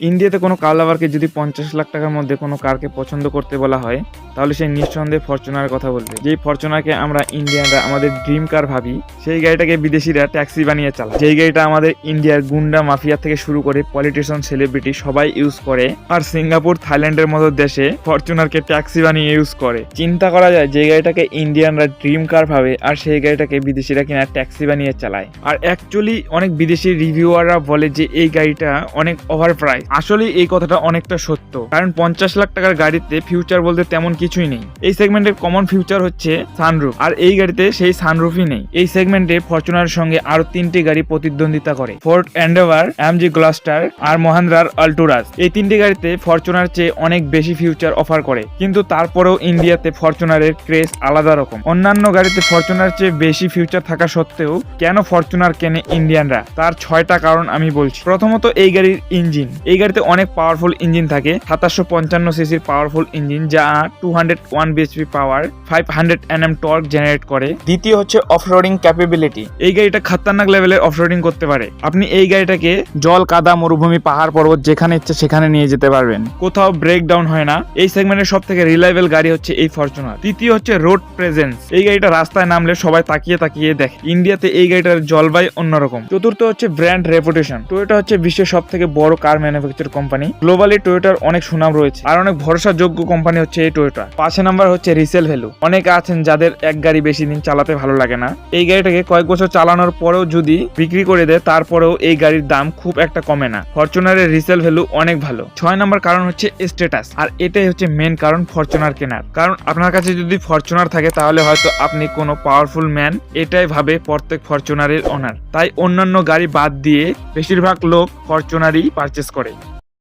ইন্ডিয়াতে কোনো কার লাভারকে যদি ৫০ লাখ টাকার মধ্যে কোনো কারকে পছন্দ করতে বলা হয়, তাহলে সে নিঃসন্দেহে ফরচুনার কথা বলবে। যেই ফরচুনারকে আমরা ইন্ডিয়ানরা আমাদের ড্রিম কার ভাবি, সেই গাড়িটাকে বিদেশিরা ট্যাক্সি বানিয়ে চালায়। যেই গাড়িটা আমাদের ইন্ডিয়ার গুন্ডা মাফিয়া থেকে শুরু করে পলিটিশিয়ান, সেলিব্রিটি সবাই ইউজ করে। আর সিঙ্গাপুর, থাইল্যান্ডের মতো দেশে ফরচুনারকে ট্যাক্সি বানিয়ে ইউজ করে। চিন্তা করা যায়, যে গাড়িটাকে ইন্ডিয়ানরা ড্রিম কার ভাবে, আর সেই গাড়িটাকে বিদেশিরা কিনা ট্যাক্সি বানিয়ে চালায়। আর অ্যাকচুয়ালি অনেক বিদেশি রিভিউয়াররা বলে যে এই গাড়িটা অনেক ওভার প্রাইস। আসলে এই কথাটা অনেকটা সত্য, কারণ ৫০ লাখ টাকার গাড়িতে ফিউচার বলতে তেমন কিছুই নেই। এই সেগমেন্টের কমন ফিউচার হচ্ছে সানরুফ, আর এই গাড়িতে সেই সানরুফই নেই। এই সেগমেন্টে ফরচুনারের সঙ্গে আরো 3টি গাড়ি প্রতিদ্বন্দ্বিতা করে, ফোর্ড এন্ডেভার, এমজি গ্লাস্টার আর মহিন্দ্রার আল্টুরাস। এই 3টি গাড়িতে ফরচুনার চেয়ে অনেক বেশি ফিউচার অফার করে, কিন্তু তারপরেও ইন্ডিয়াতে ফরচুনারের ক্রেজ আলাদা রকম। অন্যান্য গাড়িতে ফরচুনার চেয়ে বেশি ফিউচার থাকা সত্ত্বেও কেন ফরচুনার কেনে ইন্ডিয়ানরা, তার 6টা কারণ আমি বলছি। প্রথমত, এই গাড়ির ইঞ্জিন। এই গাড়িতে অনেক পাওয়ারফুল ইঞ্জিন থাকে। 2755 সিসির পাওয়ারফুল ইঞ্জিন, যা 201 বিএচপি পাওয়ার, 500 Nm টর্ক জেনারেট করে। দ্বিতীয় হচ্ছে অফরোডিং ক্যাপাবিলিটি। এই গাড়িটা খতরনাক লেভেলের অফরোডিং করতে পারে। আপনি এই গাড়িটাকে জল, কাদা, মরুভূমি, পাহাড়, পর্বত যেখানে ইচ্ছে সেখানে নিয়ে যেতে পারবেন, কোথাও ব্রেক ডাউন হয় না। এই সেগমেন্টের সব থেকে রিলায়েবল গাড়ি হচ্ছে এই ফরচুনার। তৃতীয় হচ্ছে রোড প্রেজেন্স। এই গাড়িটা রাস্তায় নামলে সবাই তাকিয়ে তাকিয়ে দেখে। ইন্ডিয়াতে এই গাড়িটার জলবায়ু অন্যরকম। চতুর্থ হচ্ছে ব্র্যান্ড রেপুটেশন। টয়োটা হচ্ছে বিশ্বের সব থেকে বড় কার ম্যানুফ্যাকচার কোম্পানি। গ্লোবালি টয়োটার অনেক সুনাম রয়েছে, আর অনেক ভরসাযোগ্য কোম্পানি হচ্ছে এই টয়োটা। 5 নাম্বার হচ্ছে রিসেল ভ্যালু। অনেকে আছেন যাদের এক গাড়ি বেশি দিন চালাতে ভালো লাগে না। এই গাড়িটাকে কয়েক বছর চালানোর পরেও যদি বিক্রি করে দেয়, তারপরেও এই গাড়ির দাম খুব একটা কমে না। ফরচুনারের রিসেল ভ্যালু অনেক ভালো। 6 নাম্বার কারণ হচ্ছে স্ট্যাটাস, আর এটাই হচ্ছে মেন কারণ ফরচুনার কেনার। কারণ আপনার কাছে যদি ফরচুনার থাকে, তাহলে হয়তো আপনি কোনো পাওয়ারফুল ম্যান, এটাই ভাবে প্রত্যেক ফরচুনারের ওনার। তাই অন্যান্য গাড়ি বাদ দিয়ে বেশিরভাগ লোক ফরচুনারই পারচেস করে।